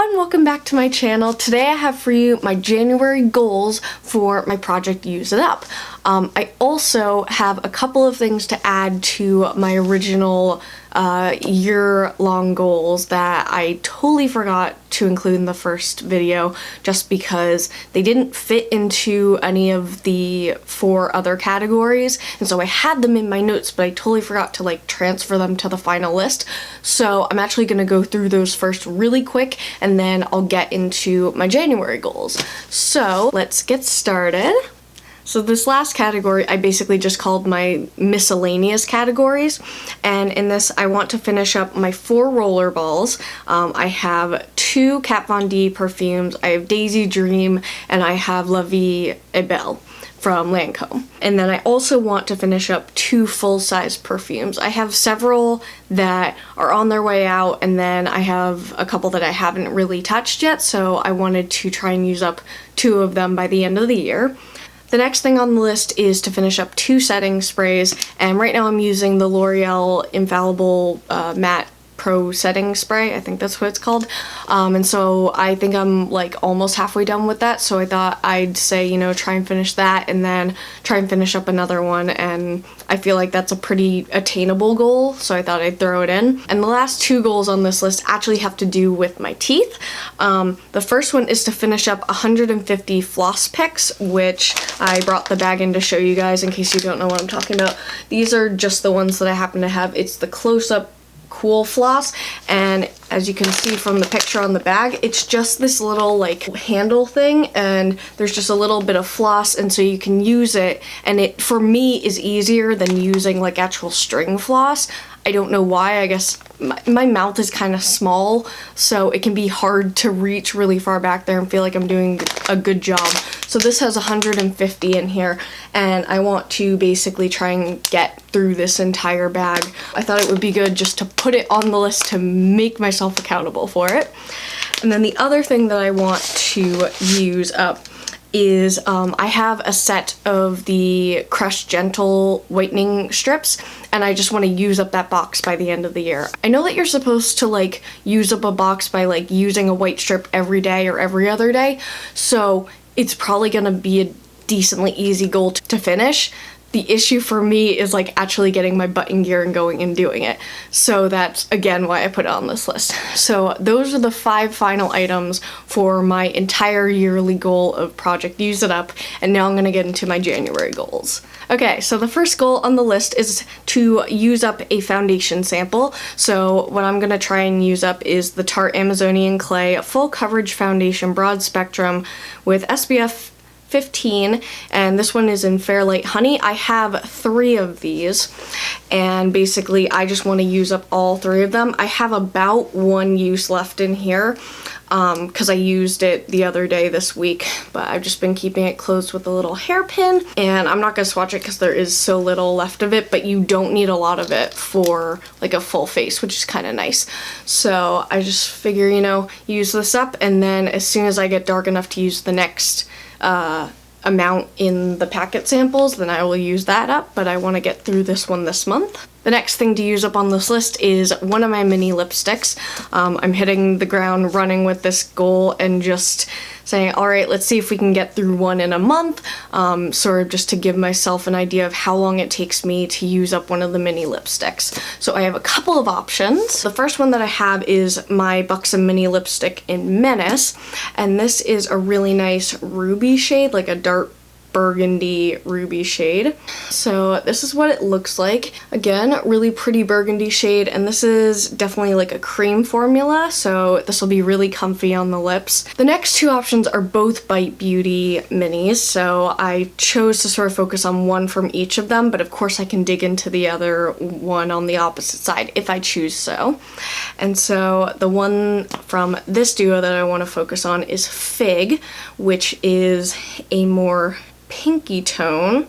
everyone, welcome back to my channel. Today I have for you my January goals for my project Use It Up. I also have a couple of things to add to my original year-long goals that I totally forgot to include in the first video just because they didn't fit into any of the 4 other categories, and so I had them in my notes but I totally forgot to transfer them to the final list. So I'm actually going to go through those first really quick and then I'll get into my January goals. So let's get started. So this last category I basically just called my miscellaneous categories, and in this I want to finish up my 4 roller balls. I have 2 Kat Von D perfumes, I have Daisy Dream, and I have La Vie est Belle from Lancome. And then I also want to finish up 2 full-size perfumes. I have several that are on their way out, and then I have a couple that I haven't really touched yet, so I wanted to try and use up 2 of them by the end of the year. The next thing on the list is to finish up 2 setting sprays, and right now I'm using the L'Oreal Infallible Matte Pro Setting Spray, I think that's what it's called, and so I think I'm almost halfway done with that, so I thought I'd say, try and finish that and then try and finish up another one, and I feel like that's a pretty attainable goal, so I thought I'd throw it in. And the last 2 goals on this list actually have to do with my teeth. The first one is to finish up 150 floss picks, which I brought the bag in to show you guys in case you don't know what I'm talking about. These are just the ones that I happen to have. It's the close-up cool floss, and as you can see from the picture on the bag, it's just this little handle thing, and there's just a little bit of floss, and so you can use it, and it for me is easier than using actual string floss. I don't know why. I guess my mouth is kind of small, so it can be hard to reach really far back there and feel like I'm doing a good job. So this has 150 in here, and I want to basically try and get through this entire bag. I thought it would be good just to put it on the list to make myself accountable for it. And then the other thing that I want to use up is I have a set of the Crush Gentle whitening strips, and I just want to use up that box by the end of the year. I know that you're supposed to use up a box by using a white strip every day or every other day, so it's probably gonna be a decently easy goal to finish. The issue for me is actually getting my butt in gear and going and doing it. So that's again why I put it on this list. So those are the 5 final items for my entire yearly goal of Project Use It Up, and now I'm gonna get into my January goals. Okay, so the first goal on the list is to use up a foundation sample. So what I'm gonna try and use up is the Tarte Amazonian Clay Full Coverage Foundation Broad Spectrum with SPF 15, and this one is in Fairlight Honey. I have 3 of these, and basically I just want to use up all 3 of them. I have about 1 use left in here because I used it the other day this week, but I've just been keeping it closed with a little hairpin, and I'm not going to swatch it because there is so little left of it, but you don't need a lot of it for a full face, which is kind of nice. So I just figure, use this up, and then as soon as I get dark enough to use the next amount in the packet samples, then I will use that up, but I want to get through this one this month. The next thing to use up on this list is one of my mini lipsticks. I'm hitting the ground running with this goal and just saying, alright, let's see if we can get through one in a month, sort of just to give myself an idea of how long it takes me to use up one of the mini lipsticks. So I have a couple of options. The first one that I have is my Buxom mini lipstick in Menace, and this is a really nice ruby shade, a dark burgundy ruby shade. So this is what it looks like. Again, really pretty burgundy shade, and this is definitely a cream formula, so this will be really comfy on the lips. The next 2 options are both Bite Beauty minis, so I chose to sort of focus on one from each of them, but of course I can dig into the other one on the opposite side if I choose so. And so the one from this duo that I want to focus on is Fig, which is a more pinky tone,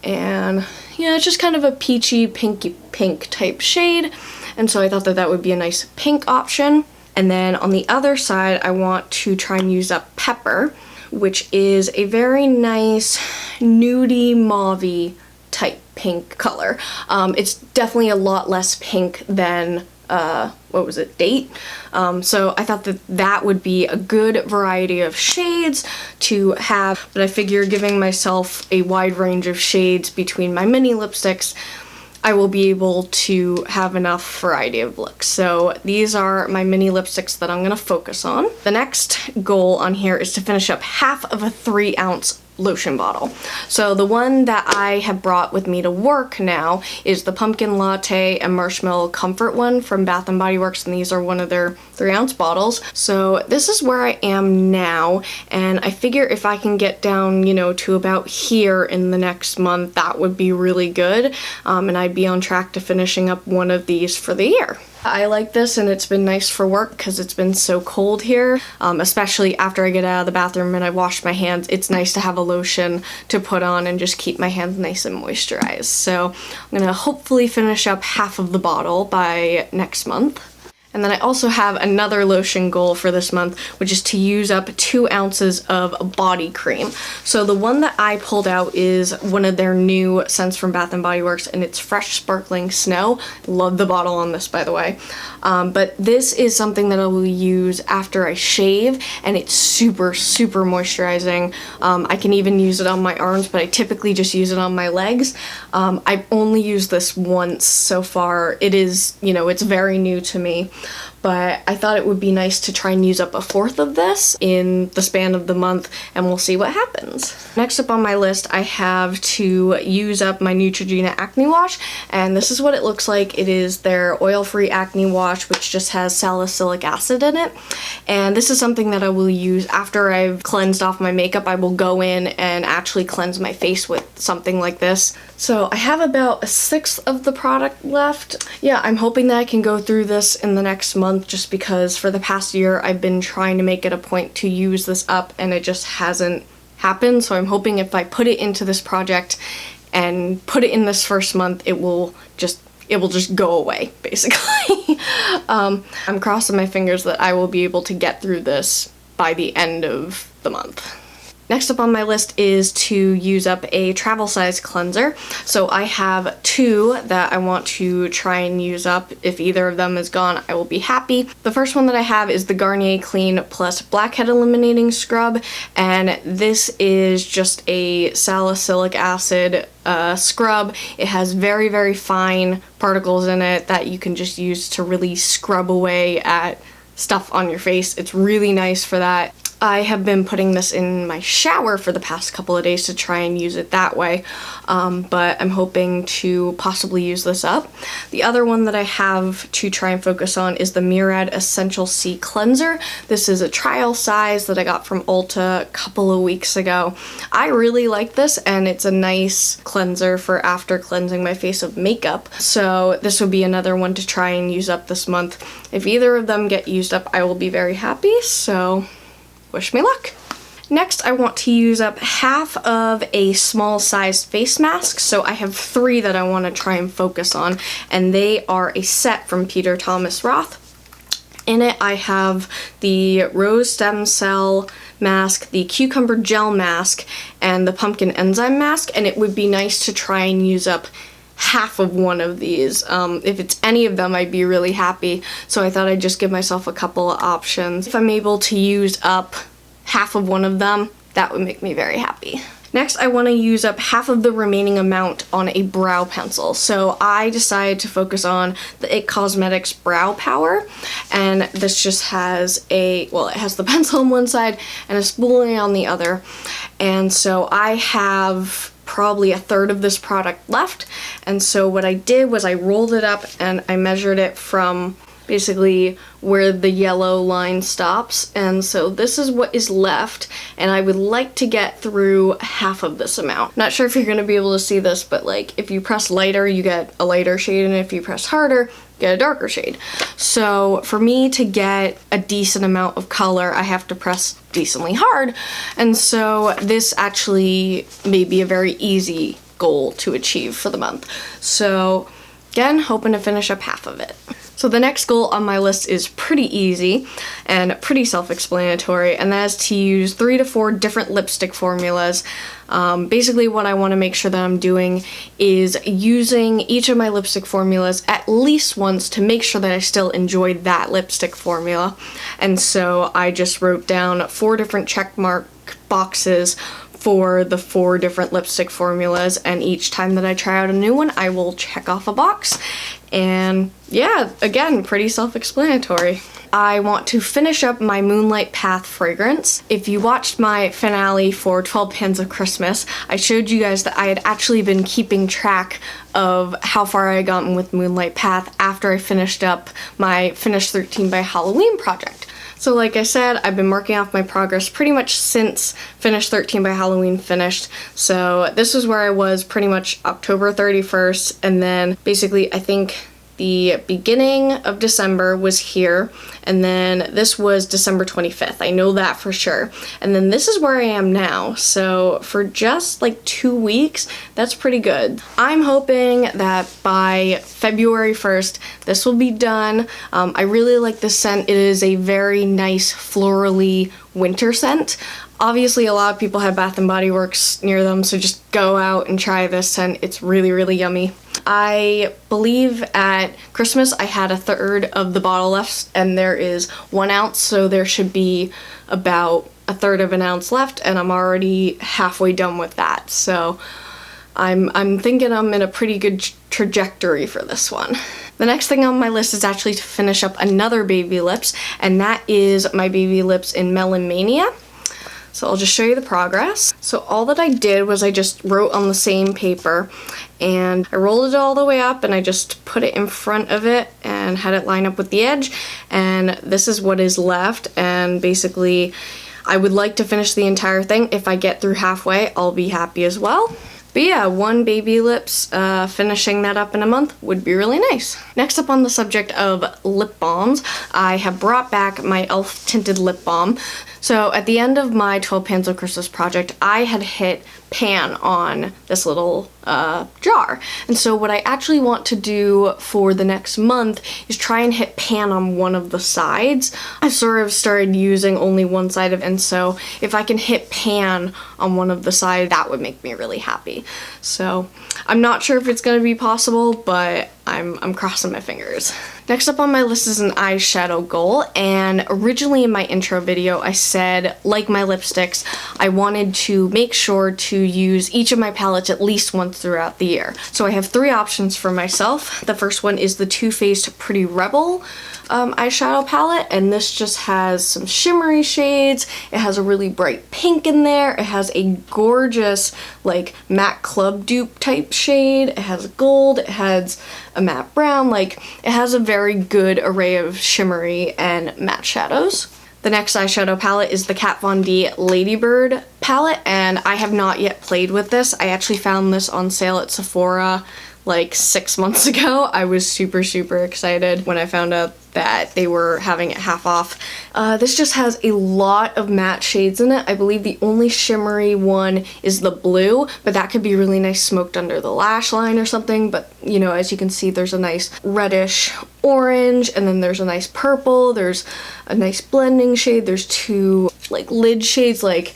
and yeah, it's just kind of a peachy pinky pink type shade, and so I thought that that would be a nice pink option. And then on the other side I want to try and use up Pepper, which is a very nice nudie mauvey type pink color. It's definitely a lot less pink than what was it, date. So I thought that that would be a good variety of shades to have, but I figure giving myself a wide range of shades between my mini lipsticks, I will be able to have enough variety of looks. So these are my mini lipsticks that I'm gonna focus on. The next goal on here is to finish up half of a 3-ounce lotion bottle. So the one that I have brought with me to work now is the pumpkin latte and marshmallow comfort one from Bath & Body Works, and these are one of their 3-ounce bottles. So this is where I am now, and I figure if I can get down, you know, to about here in the next month, that would be really good, and I'd be on track to finishing up one of these for the year. I like this, and it's been nice for work because it's been so cold here, especially after I get out of the bathroom and I wash my hands. It's nice to have a lotion to put on and just keep my hands nice and moisturized. So I'm gonna hopefully finish up half of the bottle by next month. And then I also have another lotion goal for this month, which is to use up 2 ounces of body cream. So the one that I pulled out is one of their new scents from Bath & Body Works, and it's Fresh Sparkling Snow. Love the bottle on this, by the way. But this is something that I will use after I shave, and it's super, super moisturizing. I can even use it on my arms, but I typically just use it on my legs. I've only used this once so far. It is, you know, it's very new to me. But I thought it would be nice to try and use up a 1/4 of this in the span of the month, and we'll see what happens. Next up on my list, I have to use up my Neutrogena acne wash, and this is what it looks like. It is their oil-free acne wash, which just has salicylic acid in it, and this is something that I will use after I've cleansed off my makeup. I will go in and actually cleanse my face with something like this. So I have about 1/6 of the product left. Yeah, I'm hoping that I can go through this in the next month, just because for the past year I've been trying to make it a point to use this up and it just hasn't happened. So I'm hoping if I put it into this project and put it in this first month, it will just go away, basically. I'm crossing my fingers that I will be able to get through this by the end of the month. Next up on my list is to use up a travel size cleanser. So I have 2 that I want to try and use up. If either of them is gone, I will be happy. The first one that I have is the Garnier Clean Plus Blackhead Eliminating Scrub, and this is just a salicylic acid scrub. It has very, very fine particles in it that you can just use to really scrub away at stuff on your face. It's really nice for that. I have been putting this in my shower for the past couple of days to try and use it that way, but I'm hoping to possibly use this up. The other one that I have to try and focus on is the Murad Essential C Cleanser. This is a trial size that I got from Ulta a couple of weeks ago. I really like this, and it's a nice cleanser for after cleansing my face of makeup, so this would be another one to try and use up this month. If either of them get used up, I will be very happy, so wish me luck. Next, I want to use up half of a small sized face mask. So I have 3 that I want to try and focus on, and they are a set from Peter Thomas Roth. In it, I have the Rose Stem Cell mask, the Cucumber Gel mask, and the Pumpkin Enzyme mask, and it would be nice to try and use up half of one of these. If it's any of them, I'd be really happy. So I thought I'd just give myself a couple of options. If I'm able to use up half of one of them, that would make me very happy. Next, I want to use up half of the remaining amount on a brow pencil. So I decided to focus on the IT Cosmetics Brow Power, and this just has it has the pencil on one side and a spoolie on the other. And so I have probably 1/3 of this product left, and so what I did was I rolled it up and I measured it from basically where the yellow line stops, and so this is what is left, and I would like to get through half of this amount. Not sure if you're going to be able to see this, but like if you press lighter, you get a lighter shade, and if you press harder, you get a darker shade. So for me to get a decent amount of color, I have to press decently hard, and so this actually may be a very easy goal to achieve for the month. So again, hoping to finish up half of it. So the next goal on my list is pretty easy and pretty self-explanatory, and that is to use 3 to 4 different lipstick formulas. Basically what I want to make sure that I'm doing is using each of my lipstick formulas at least once to make sure that I still enjoy that lipstick formula. And so I just wrote down 4 different check mark boxes for the 4 different lipstick formulas, and each time that I try out a new one, I will check off a box. And yeah, again, pretty self-explanatory. I want to finish up my Moonlight Path fragrance. If you watched my finale for 12 Pans of Christmas, I showed you guys that I had actually been keeping track of how far I had gotten with Moonlight Path after I finished up my Finish 13 by Halloween project. So like I said, I've been marking off my progress pretty much since Finish 13 by Halloween finished. So this is where I was pretty much October 31st, and then basically I think the beginning of December was here, and then this was December 25th. I know that for sure. And then this is where I am now. So for just like 2 weeks, that's pretty good. I'm hoping that by February 1st, this will be done. I really like this scent. It is a very nice florally winter scent. Obviously, a lot of people have Bath & Body Works near them, so just go out and try this scent. It's really, really yummy. I believe at Christmas I had 1/3 of the bottle left, and there is 1 ounce, so there should be about 1/3 of an ounce left, and I'm already halfway done with that. So I'm thinking I'm in a pretty good trajectory for this one. The next thing on my list is actually to finish up another Baby Lips, and that is my Baby Lips in Melon Mania. So I'll just show you the progress. So all that I did was I just wrote on the same paper, and I rolled it all the way up, and I just put it in front of it and had it line up with the edge, and this is what is left. And basically I would like to finish the entire thing. If I get through halfway, I'll be happy as well. But yeah, 1 Baby Lips, finishing that up in a month would be really nice. Next up on the subject of lip balms, I have brought back my e.l.f. tinted lip balm. So at the end of my 12 Pans of Christmas project, I had hit pan on this little jar. And so what I actually want to do for the next month is try and hit pan on one of the sides. I sort of started using only one side of it, and so if I can hit pan on one of the sides, that would make me really happy. So I'm not sure if it's going to be possible, but I'm crossing my fingers. Next up on my list is an eyeshadow goal, and originally in my intro video I said, like my lipsticks, I wanted to make sure to use each of my palettes at least once throughout the year. So I have 3 options for myself. The first one is the Too Faced Pretty Rebel eyeshadow palette, and this just has some shimmery shades. It has a really bright pink in there. It has a gorgeous like matte club dupe type shade. It has gold. It has a matte brown. Like, it has a very good array of shimmery and matte shadows. The next eyeshadow palette is the Kat Von D Ladybird palette, and I have not yet played with this. I actually found this on sale at Sephora like 6 months ago. I was super excited when I found out that they were having it half off. This just has a lot of matte shades in it. I believe the only shimmery one is the blue, but that could be really nice smoked under the lash line or something. But you know, as you can see, there's a nice reddish orange, and then there's a nice purple, there's a nice blending shade, there's 2 like lid shades. Like,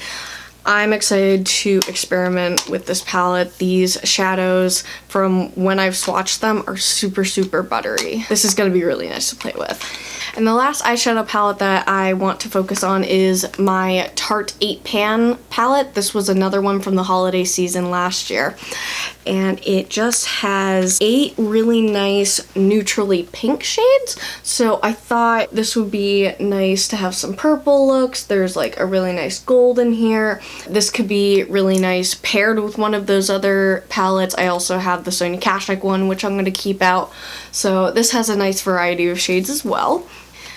I'm excited to experiment with this palette. These shadows from when I've swatched them are super buttery. This is going to be really nice to play with. And the last eyeshadow palette that I want to focus on is my Tarte 8 Pan palette. This was another one from the holiday season last year. And it just has 8 really nice neutrally pink shades. So I thought this would be nice to have some purple looks. There's like a really nice gold in here. This could be really nice paired with one of those other palettes. I also have the Sonia Kashuk one, which I'm going to keep out. So this has a nice variety of shades as well.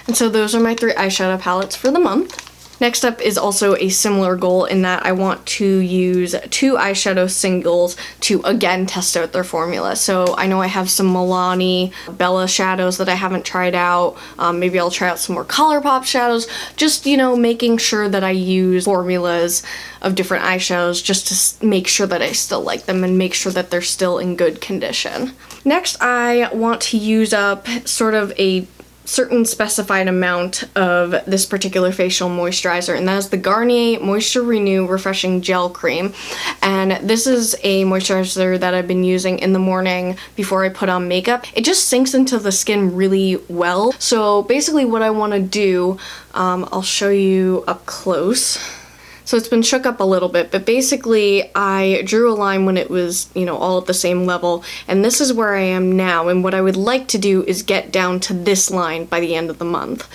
And so those are my 3 eyeshadow palettes for the month. Next up is also a similar goal in that I want to use 2 eyeshadow singles to again test out their formula. So I know I have some Milani Bella shadows that I haven't tried out. Maybe I'll try out some more ColourPop shadows. Just, you know, making sure that I use formulas of different eyeshadows just to make sure that I still like them and make sure that they're still in good condition. Next, I want to use up sort of a certain specified amount of this particular facial moisturizer, and that is the Garnier Moisture Renew Refreshing Gel Cream. And this is a moisturizer that I've been using in the morning before I put on makeup. It just sinks into the skin really well. So basically what I want to do, I'll show you up close. So it's been shook up a little bit, but basically I drew a line when it was, you know, all at the same level, and this is where I am now, and what I would like to do is get down to this line by the end of the month.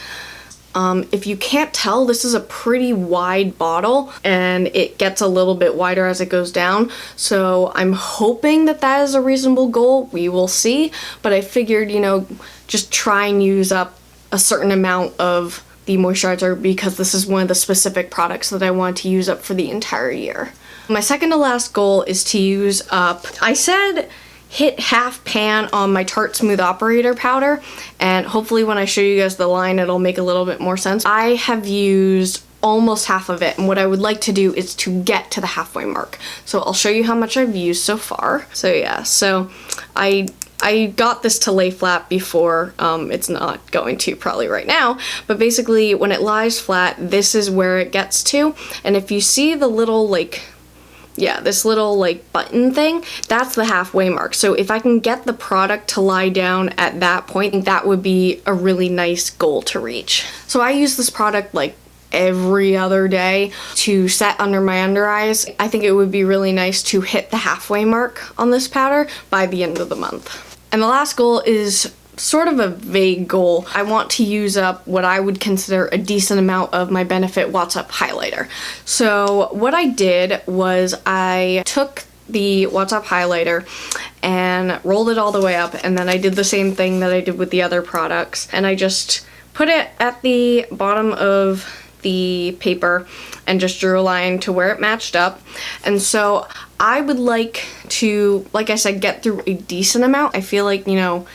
If you can't tell, this is a pretty wide bottle, and it gets a little bit wider as it goes down, so I'm hoping that that is a reasonable goal. We will see, but I figured, you know, just try and use up a certain amount of the moisturizer because this is one of the specific products that I want to use up for the entire year. My second to last goal is to use up, I said hit half pan on my Tarte Smooth Operator powder, and hopefully when I show you guys the line it'll make a little bit more sense. I have used almost half of it, and what I would like to do is to get to the halfway mark. So I'll show you how much I've used so far. So yeah, so I got this to lay flat before. It's not going to probably right now, but basically when it lies flat, this is where it gets to. And if you see the little this little button thing, that's the halfway mark. So if I can get the product to lie down at that point, that would be a really nice goal to reach. So I use this product like every other day to set under my under eyes. I think it would be really nice to hit the halfway mark on this powder by the end of the month. And the last goal is sort of a vague goal. I want to use up what I would consider a decent amount of my Benefit What's Up highlighter. So what I did was I took the What's Up highlighter and rolled it all the way up, and then I did the same thing that I did with the other products, and I just put it at the bottom of the paper and just drew a line to where it matched up. And so I would like to, like I said, get through a decent amount. I feel like, you know,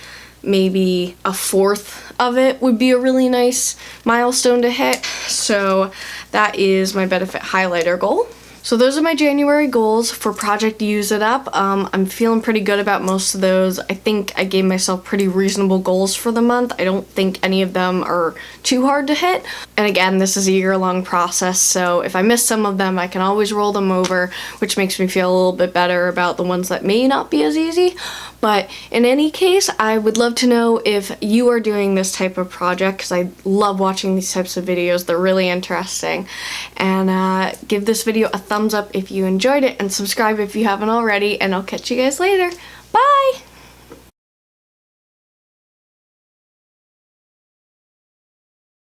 maybe a fourth of it would be a really nice milestone to hit. So that is my Benefit highlighter goal. So those are my January goals for Project Use It Up. I'm feeling pretty good about most of those. I think I gave myself pretty reasonable goals for the month. I don't think any of them are too hard to hit. And again, this is a year-long process, so if I miss some of them, I can always roll them over, which makes me feel a little bit better about the ones that may not be as easy. But in any case, I would love to know if you are doing this type of project, because I love watching these types of videos. They're really interesting. And give this video a thumbs up if you enjoyed it, and subscribe if you haven't already, and I'll catch you guys later.